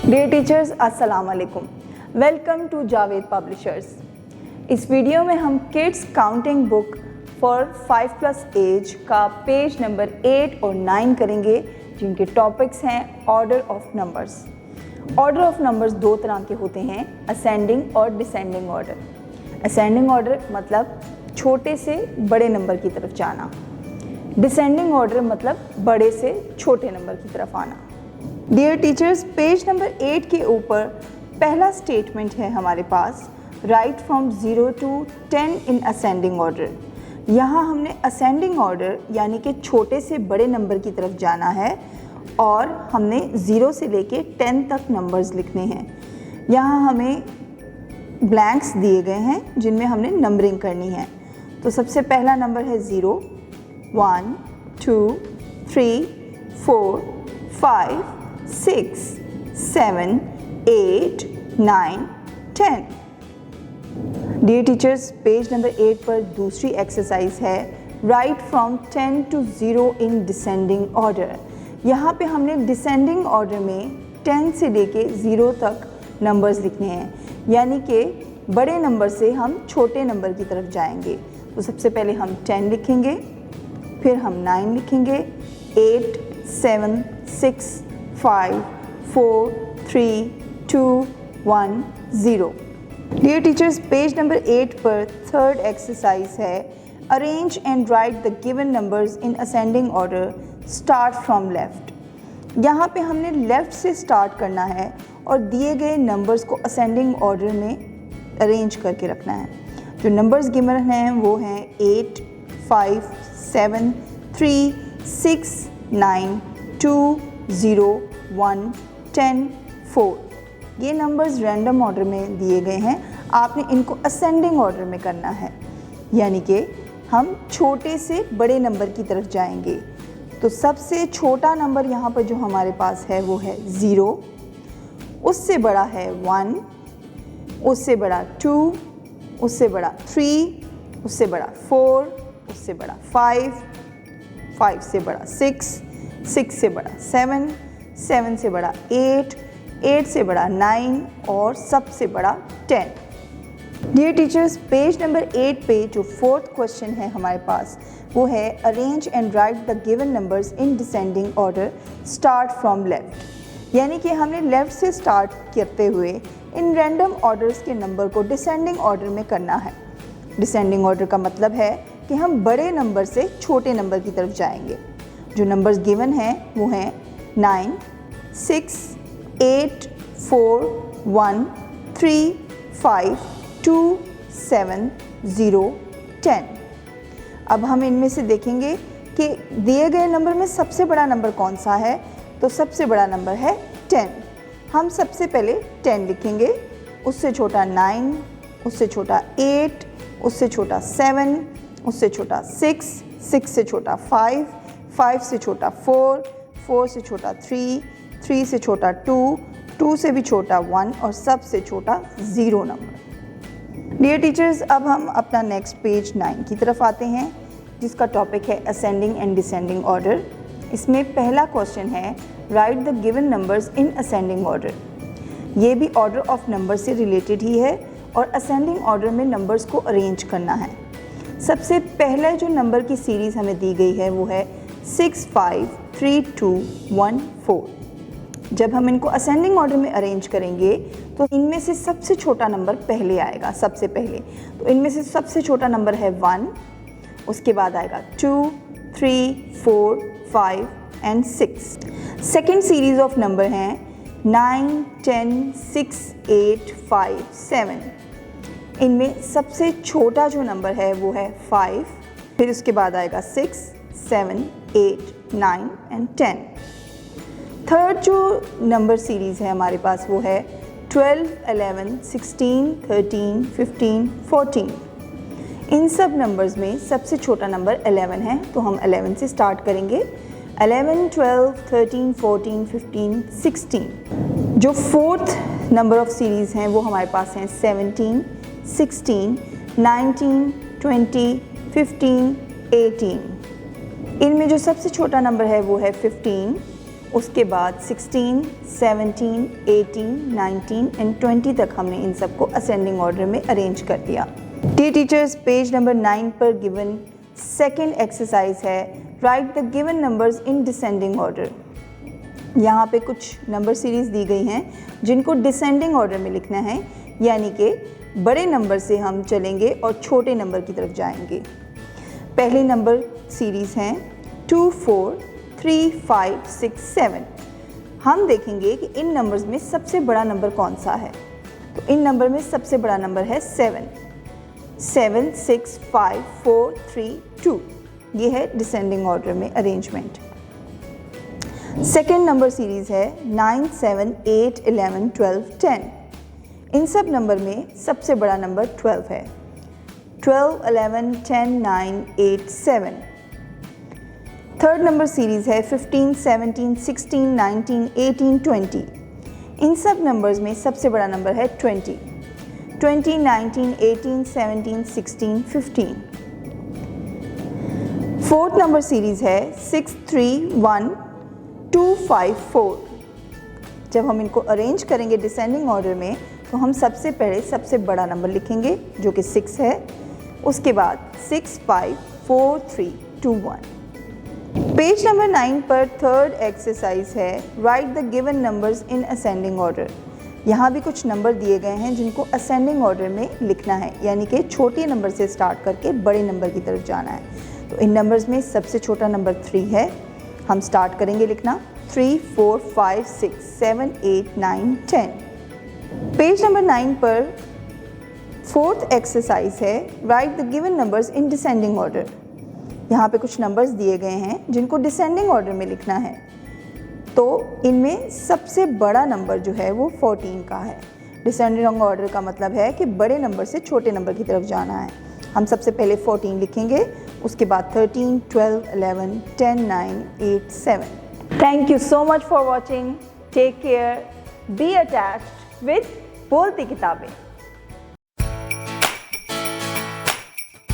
Dear teachers, अस्सलाम वालेकुम। Welcome to Javed publishers. इस वीडियो में हम kids counting book for 5+ age का पेज नंबर 8 और 9 करेंगे, जिनके टॉपिक्स हैं order of numbers. Order of numbers दो तरह के होते हैं, असेंडिंग और डिसेंडिंग ऑर्डर। असेंडिंग ऑर्डर मतलब छोटे से बड़े नंबर की तरफ जाना, डिसेंडिंग ऑर्डर मतलब बड़े से छोटे नंबर की तरफ आना। डियर टीचर्स, पेज नंबर 8 के ऊपर पहला स्टेटमेंट है हमारे पास, right from 0 to 10 in ascending order. यहाँ हमने असेंडिंग ऑर्डर यानी कि छोटे से बड़े नंबर की तरफ जाना है और हमने 0 से लेके 10 तक नंबर्स लिखने हैं। यहाँ हमें ब्लैंक्स दिए गए हैं जिनमें हमने नंबरिंग करनी है। तो सबसे पहला नंबर है 0, 1, 2, 3, 4, 5, 6, 7, 8, 9, 10। डियर टीचर्स, पेज नंबर 8 पर दूसरी एक्सरसाइज है, right from 10 to 0 in descending order. यहाँ पे हमने डिसेंडिंग ऑर्डर में 10 से लेके 0 तक नंबर्स लिखने हैं, यानी कि बड़े नंबर से हम छोटे नंबर की तरफ जाएंगे। तो सबसे पहले हम 10 लिखेंगे, फिर हम 9 लिखेंगे, 8, 7, 6, 5, 4, 3, 2, 1, 0। डियर टीचर्स, पेज नंबर 8 पर थर्ड एक्सरसाइज है, arrange and right the given numbers in ascending order, start from left. यहाँ पे हमने लेफ़्ट से स्टार्ट करना है और दिए गए नंबर्स को असेंडिंग ऑर्डर में अरेंज करके रखना है। जो नंबर्स गिवन हैं वो हैं 8, 5, 7, 3, 6, 9, 2, 0, 1, 10, 4। ये नंबर्स रैंडम ऑर्डर में दिए गए हैं, आपने इनको असेंडिंग ऑर्डर में करना है, यानी कि हम छोटे से बड़े नंबर की तरफ जाएंगे। तो सबसे छोटा नंबर यहाँ पर जो हमारे पास है वो है 0, उससे बड़ा है 1, उससे बड़ा 2, उससे बड़ा 3, उससे बड़ा 4, उससे बड़ा 5, 5 से बड़ा 6, 6 से बड़ा 7, 7 से बड़ा 8, 8 से बड़ा 9 और सबसे बड़ा 10। डियर टीचर्स, पेज नंबर 8 पे जो फोर्थ क्वेश्चन है हमारे पास वो है, arrange and right the given numbers in descending order, start from left. यानी कि हमने लेफ़्ट से स्टार्ट करते हुए इन रैंडम ऑर्डर्स के नंबर को डिसेंडिंग ऑर्डर में करना है। डिसेंडिंग ऑर्डर का मतलब है कि हम बड़े नंबर से छोटे नंबर की तरफ जाएंगे। जो नंबर्स गिवन हैं वो हैं 9, 6, 8, 4, 1, 3, 5, 2, 7, 0, 10। अब हम इनमें से देखेंगे कि दिए गए नंबर में सबसे बड़ा नंबर कौन सा है। तो सबसे बड़ा नंबर है 10। हम सबसे पहले 10 लिखेंगे, उससे छोटा 9, उससे छोटा 8, उससे छोटा 7, उससे छोटा 6, 6 से छोटा 5, 5 से छोटा 4, 4 से छोटा 3, 3 से छोटा 2, 2 से भी छोटा 1 और सबसे छोटा 0 नंबर। डियर टीचर्स, अब हम अपना नेक्स्ट पेज 9 की तरफ आते हैं, जिसका टॉपिक है असेंडिंग एंड डिसेंडिंग ऑर्डर। इसमें पहला क्वेश्चन है, right the given numbers in ascending order. ये भी ऑर्डर ऑफ नंबर से रिलेटेड ही है और असेंडिंग ऑर्डर में नंबर्स को अरेंज करना है। सबसे पहले जो नंबर की सीरीज़ हमें दी गई है वो है 6, 5, 3, 2, 1, 4। जब हम इनको असेंडिंग ऑर्डर में अरेंज करेंगे तो इनमें से सबसे छोटा नंबर पहले आएगा। सबसे पहले तो इनमें से सबसे छोटा नंबर है 1, उसके बाद आएगा 2, 3, 4, 5 and 6। Second series of number हैं 9, 10, 6, 8, 5, 7। इनमें सबसे छोटा जो नंबर है वो है 5, फिर उसके बाद आएगा 6, 7, 8, 9 एंड 10। थर्ड जो नंबर सीरीज़ है हमारे पास वो है 12, 11, 16, 13, 15, 14। इन सब नंबर्स में सबसे छोटा नंबर 11 है, तो हम 11 से स्टार्ट करेंगे। 11, 12, 13, 14, 15, 16। जो फोर्थ नंबर ऑफ सीरीज़ हैं वो हमारे पास हैं 17, 16, 19, 20, 15, 18। इनमें जो सबसे छोटा नंबर है वो है 15, उसके बाद 16, 17, 18, 19 एंड 20 तक हमने इन सबको असेंडिंग ऑर्डर में अरेंज कर दिया। डी टीचर्स, पेज नंबर 9 पर गिवन सेकेंड एक्सरसाइज है right the given numbers in descending order. यहाँ पे कुछ नंबर सीरीज़ दी गई हैं जिनको डिसेंडिंग ऑर्डर में लिखना है, यानी कि बड़े नंबर से हम चलेंगे और छोटे नंबर की तरफ जाएंगे। पहली नंबर सीरीज़ हैं 2, 4, 3, 5, 6, 7। हम देखेंगे कि इन नंबर्स में सबसे बड़ा नंबर कौन सा है। तो इन नंबर में सबसे बड़ा नंबर है 7, 6, 5, 4, 3, 2। ये है डिसेंडिंग ऑर्डर में अरेंजमेंट। सेकेंड नंबर सीरीज़ है 9, 7, 8, 11, 12, 10। इन सब नंबर में सबसे बड़ा नंबर 12 है। 12, 11, 10, 9, 8, 7। थर्ड नंबर सीरीज़ है 15, 17, 16, 19, 18, 20। इन सब नंबर्स में सबसे बड़ा नंबर है 20, 19, 18, 17, 16, 15। फोर्थ नंबर सीरीज़ है 6, 3, 1, 2, 5, 4। जब हम इनको अरेंज करेंगे डिसेंडिंग ऑर्डर में तो हम सबसे पहले सबसे बड़ा नंबर लिखेंगे जो कि 6 है, उसके बाद 6, 5, 4, 3, 2, 1। पेज नंबर 9 पर थर्ड एक्सरसाइज है right the given numbers in ascending order. यहाँ भी कुछ नंबर दिए गए हैं जिनको असेंडिंग ऑर्डर में लिखना है, यानी कि छोटे नंबर से स्टार्ट करके बड़े नंबर की तरफ जाना है। तो इन नंबर्स में सबसे छोटा नंबर 3 है। हम स्टार्ट करेंगे लिखना 3, 4, 5, 6, 7, 8, 9, 10। पेज नंबर 9 पर फोर्थ एक्सरसाइज है right the given numbers in descending order. यहाँ पे कुछ नंबर्स दिए गए हैं जिनको डिसेंडिंग ऑर्डर में लिखना है। तो इनमें सबसे बड़ा नंबर जो है वो 14 का है। डिसेंडिंग ऑर्डर का मतलब है कि बड़े नंबर से छोटे नंबर की तरफ जाना है। हम सबसे पहले 14 लिखेंगे, उसके बाद 13, 12, 11, 10, 9, 8, 7। Thank you so much for watching. Take care, be attached with बोलती किताबें।